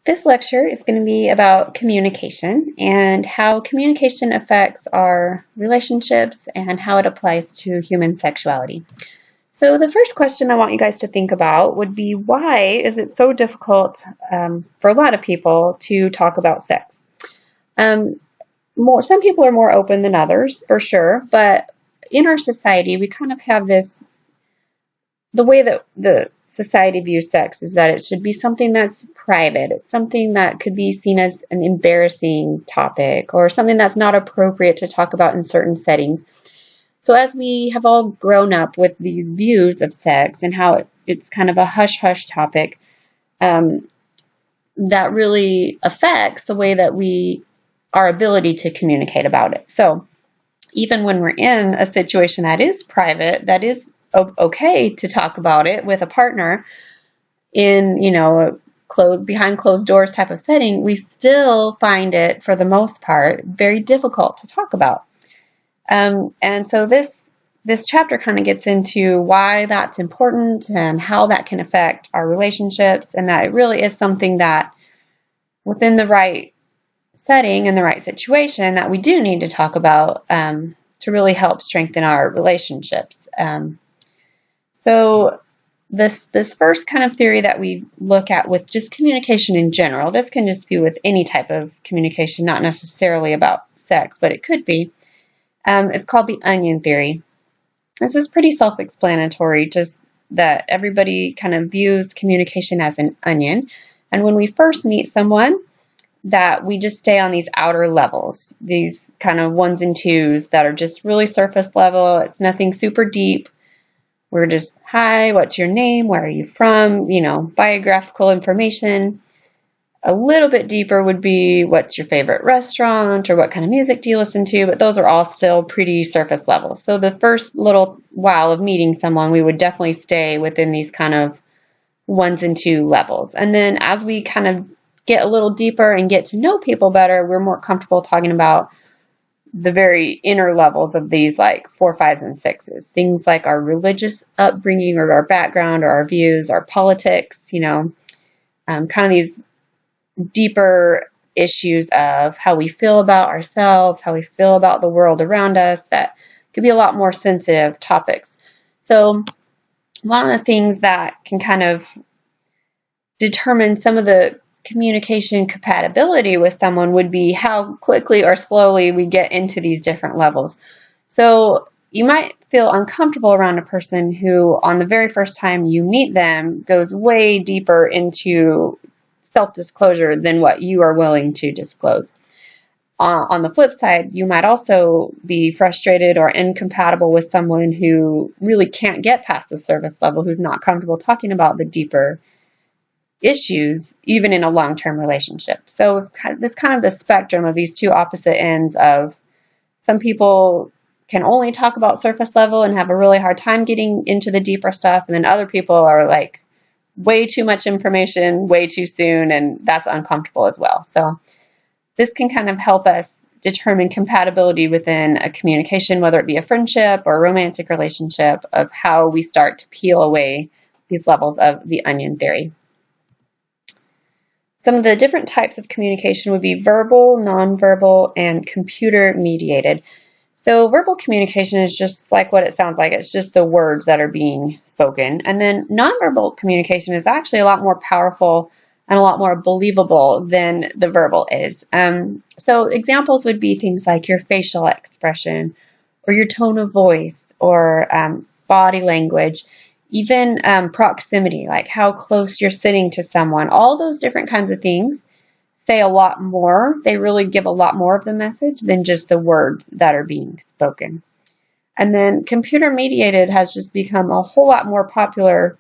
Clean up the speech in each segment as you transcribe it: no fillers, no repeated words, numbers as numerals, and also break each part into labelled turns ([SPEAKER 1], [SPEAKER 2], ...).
[SPEAKER 1] This lecture is going to be about communication and how communication affects our relationships and how it applies to human sexuality. So the first question I want you guys to think about would be, why is it so difficult for a lot of people to talk about sex? Some people are more open than others, for sure, but in our society, we kind of have the way that the society views sex is that it should be something that's private. It's something that could be seen as an embarrassing topic or something that's not appropriate to talk about in certain settings. So as we have all grown up with these views of sex and how it's kind of a hush-hush topic, that really affects the way that our ability to communicate about it. So even when we're in a situation that is private, that is okay to talk about it with a partner in, behind closed doors type of setting, we still find it, for the most part, very difficult to talk about. And so this chapter kind of gets into why that's important and how that can affect our relationships, and that it really is something that within the right setting and the right situation that we do need to talk about to really help strengthen our relationships. So this first kind of theory that we look at with just communication in general, this can just be with any type of communication, not necessarily about sex, but it could be, is called the onion theory. This is pretty self-explanatory, just that everybody kind of views communication as an onion. And when we first meet someone, that we just stay on these outer levels, these kind of ones and twos that are just really surface level. It's nothing super deep. We're just, hi, what's your name? Where are you from? Biographical information. A little bit deeper would be, what's your favorite restaurant, or what kind of music do you listen to? But those are all still pretty surface level. So the first little while of meeting someone, we would definitely stay within these kind of ones and two levels. And then as we kind of get a little deeper and get to know people better, we're more comfortable talking about the very inner levels of these, like 4, 5s, and 6s. Things like our religious upbringing or our background or our views, our politics, kind of these deeper issues of how we feel about ourselves, how we feel about the world around us, that could be a lot more sensitive topics. So one of the things that can kind of determine some of the communication compatibility with someone would be how quickly or slowly we get into these different levels. So you might feel uncomfortable around a person who, on the very first time you meet them, goes way deeper into self-disclosure than what you are willing to disclose. On the flip side, you might also be frustrated or incompatible with someone who really can't get past the surface level, who's not comfortable talking about the deeper issues, even in a long-term relationship. So this kind of the spectrum of these two opposite ends of, some people can only talk about surface level and have a really hard time getting into the deeper stuff, and then other people are like, way too much information, way too soon, and that's uncomfortable as well. So this can kind of help us determine compatibility within a communication, whether it be a friendship or a romantic relationship, of how we start to peel away these levels of the onion theory. Some of the different types of communication would be verbal, nonverbal, and computer-mediated. So verbal communication is just like what it sounds like. It's just the words that are being spoken. And then nonverbal communication is actually a lot more powerful and a lot more believable than the verbal is. So examples would be things like your facial expression, or your tone of voice, or body language. Even proximity, like how close you're sitting to someone. All those different kinds of things say a lot more. They really give a lot more of the message than just the words that are being spoken. And then computer mediated has just become a whole lot more popular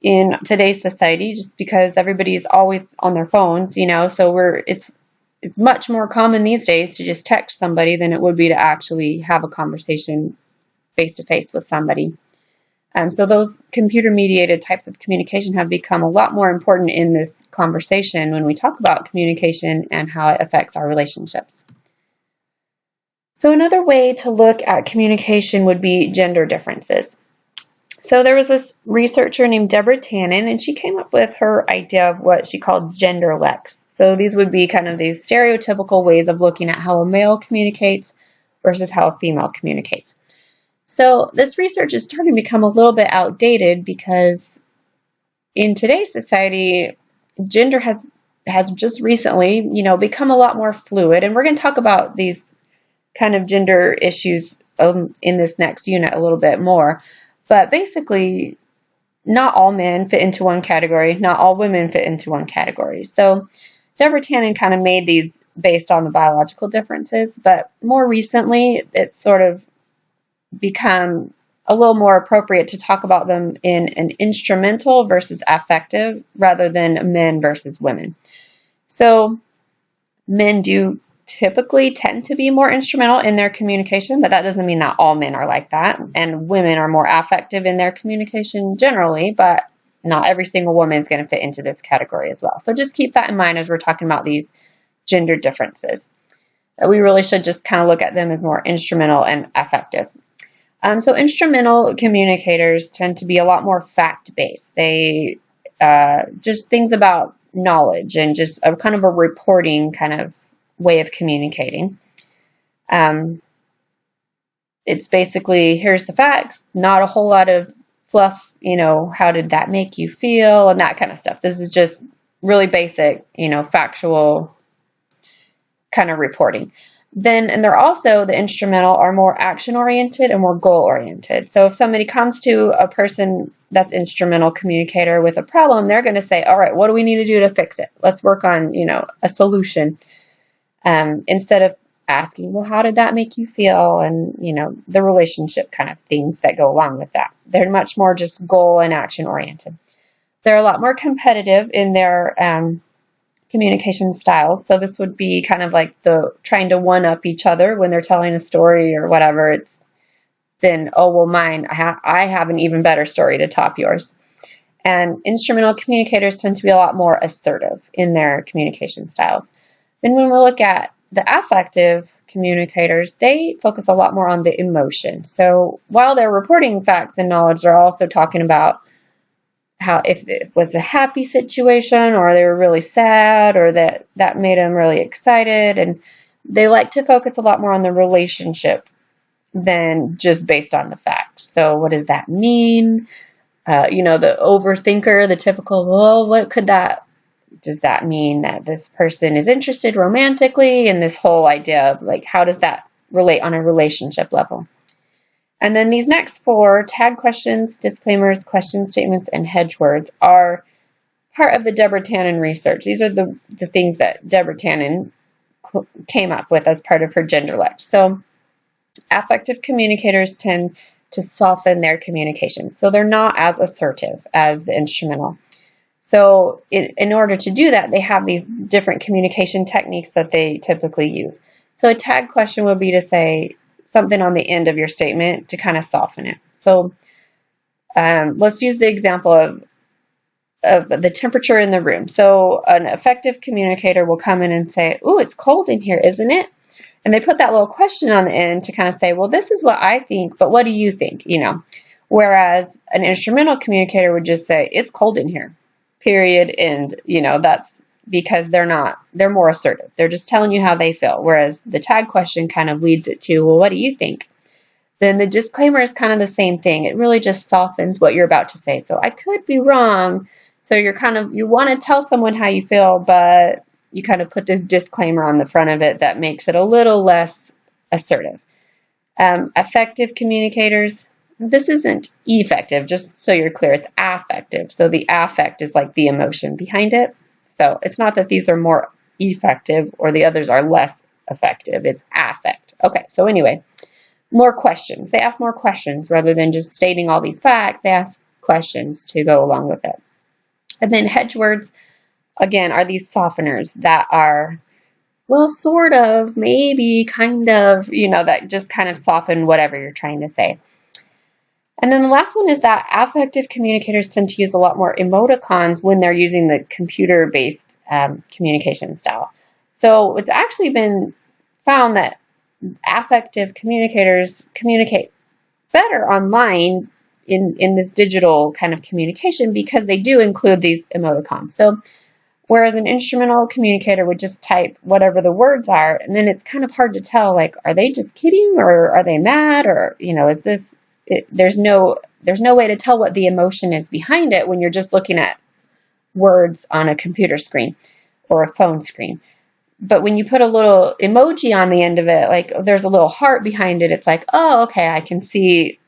[SPEAKER 1] in today's society, just because everybody's always on their phones, so it's much more common these days to just text somebody than it would be to actually have a conversation face to face with somebody. So those computer-mediated types of communication have become a lot more important in this conversation when we talk about communication and how it affects our relationships. So another way to look at communication would be gender differences. So there was this researcher named Deborah Tannen, and she came up with her idea of what she called genderlects. So these would be kind of these stereotypical ways of looking at how a male communicates versus how a female communicates. So this research is starting to become a little bit outdated because in today's society, gender has just recently, become a lot more fluid, and we're going to talk about these kind of gender issues in this next unit a little bit more. But basically, not all men fit into one category, not all women fit into one category. So Deborah Tannen kind of made these based on the biological differences, but more recently, it's sort of become a little more appropriate to talk about them in an instrumental versus affective rather than men versus women. So men do typically tend to be more instrumental in their communication, but that doesn't mean that all men are like that. And women are more affective in their communication generally, but not every single woman is going to fit into this category as well. So just keep that in mind as we're talking about these gender differences. We really should just kind of look at them as more instrumental and affective. So instrumental communicators tend to be a lot more fact-based. They just things about knowledge and just a kind of a reporting kind of way of communicating. It's basically, here's the facts, not a whole lot of fluff, how did that make you feel, and that kind of stuff. This is just really basic, factual kind of reporting. And they're also, the instrumental are more action-oriented and more goal-oriented. So if somebody comes to a person that's instrumental communicator with a problem, they're going to say, all right, what do we need to do to fix it? Let's work on, a solution. Instead of asking, well, how did that make you feel? And, the relationship kind of things that go along with that. They're much more just goal and action-oriented. They're a lot more competitive in their communication styles. So this would be kind of like the trying to one-up each other when they're telling a story or whatever. It's then, oh, well, mine, I have an even better story to top yours. And instrumental communicators tend to be a lot more assertive in their communication styles. Then when we look at the affective communicators, they focus a lot more on the emotion. So while they're reporting facts and knowledge, they're also talking about how if it was a happy situation or they were really sad or that made them really excited. And they like to focus a lot more on the relationship than just based on the facts. So what does that mean? The overthinker, the typical, well, does that mean that this person is interested romantically? And this whole idea of like, how does that relate on a relationship level? And then these next four, tag questions, disclaimers, question statements, and hedge words, are part of the Deborah Tannen research. These are the things that Deborah Tannen came up with as part of her genderlect. So affective communicators tend to soften their communication. So they're not as assertive as the instrumental. So in order to do that, they have these different communication techniques that they typically use. So a tag question would be to say something on the end of your statement to kind of soften it. So let's use the example of the temperature in the room. So an effective communicator will come in and say, "Ooh, it's cold in here, isn't it?" And they put that little question on the end to kind of say, well, this is what I think, but what do you think? Whereas an instrumental communicator would just say, it's cold in here, period. And, that's because they're more assertive. They're just telling you how they feel. Whereas the tag question kind of leads it to, well, what do you think? Then the disclaimer is kind of the same thing. It really just softens what you're about to say. So I could be wrong. So you want to tell someone how you feel, but you kind of put this disclaimer on the front of it that makes it a little less assertive. Effective communicators, this isn't effective, just so you're clear, it's affective. So the affect is like the emotion behind it. So it's not that these are more effective or the others are less effective, it's affect. Okay, so anyway, more questions. They ask more questions rather than just stating all these facts. They ask questions to go along with it. And then hedge words, again, are these softeners that are, well, sort of, maybe, kind of, that just kind of soften whatever you're trying to say. And then the last one is that affective communicators tend to use a lot more emoticons when they're using the computer-based communication style. So it's actually been found that affective communicators communicate better online in this digital kind of communication because they do include these emoticons. So whereas an instrumental communicator would just type whatever the words are, and then it's kind of hard to tell, like, are they just kidding, or are they mad, or, is this, there's no way to tell what the emotion is behind it when you're just looking at words on a computer screen or a phone screen. But when you put a little emoji on the end of it, like there's a little heart behind it, it's like, oh, okay, I can see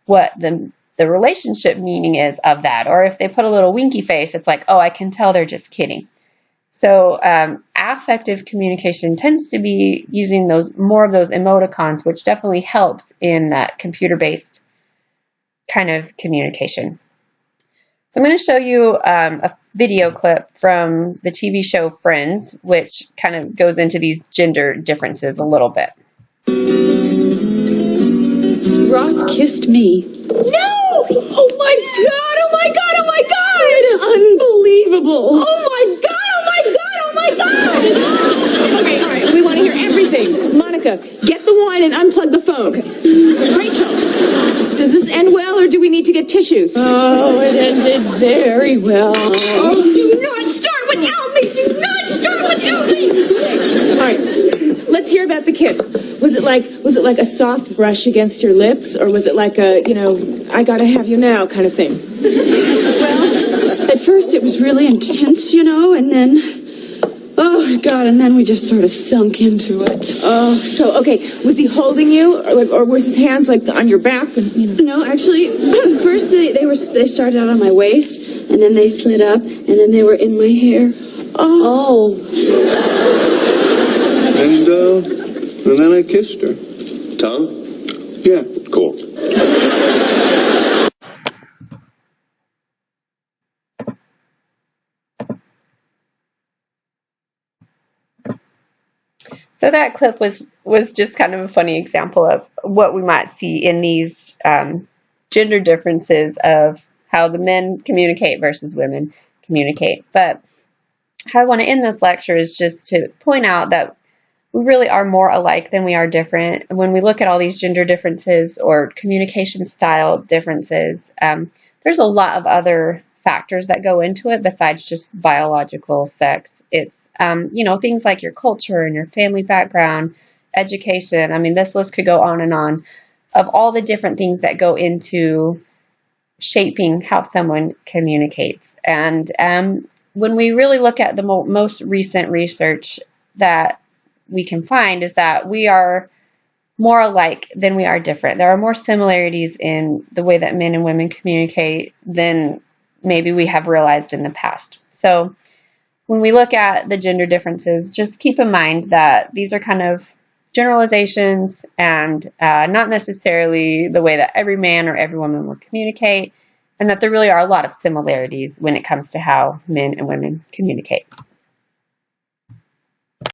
[SPEAKER 1] what the relationship meaning is of that. Or if they put a little winky face, it's like, oh, I can tell they're just kidding. So affective communication tends to be using more of those emoticons, which definitely helps in that computer-based kind of communication. So I'm going to show you a video clip from the TV show Friends, which kind of goes into these gender differences a little bit.
[SPEAKER 2] Ross kissed me.
[SPEAKER 3] No! Oh my God! Oh my God! Oh my God!
[SPEAKER 2] It's unbelievable.
[SPEAKER 3] Oh my God! Oh my God! Oh my God!
[SPEAKER 2] Okay, all right, we want to hear everything. Monica, get the wine and unplug the phone. Okay. Rachel, does this end well or do we need to get tissues?
[SPEAKER 3] Oh, it ended very well.
[SPEAKER 2] Oh, do not start without me! Do not start without me! All right, let's hear about the kiss. Was it like a soft brush against your lips, or was it like a, I gotta have you now kind of thing?
[SPEAKER 3] Well, at first it was really intense, and then, oh God, and then we just sort of sunk into it.
[SPEAKER 2] Oh, so, okay, was he holding you, or was his hands like on your back? And,
[SPEAKER 3] No, actually, first they started out on my waist, and then they slid up, and then they were in my hair. Oh.
[SPEAKER 4] And then I kissed her.
[SPEAKER 5] Tongue?
[SPEAKER 4] Yeah.
[SPEAKER 5] Cool.
[SPEAKER 1] So that clip was just kind of a funny example of what we might see in these gender differences of how the men communicate versus women communicate. But how I want to end this lecture is just to point out that we really are more alike than we are different. When we look at all these gender differences or communication style differences, there's a lot of other factors that go into it besides just biological sex. It's, things like your culture and your family background, education. I mean, this list could go on of all the different things that go into shaping how someone communicates. And when we really look at the most recent research that we can find is that we are more alike than we are different. There are more similarities in the way that men and women communicate than maybe we have realized in the past. So when we look at the gender differences, just keep in mind that these are kind of generalizations and not necessarily the way that every man or every woman will communicate, and that there really are a lot of similarities when it comes to how men and women communicate.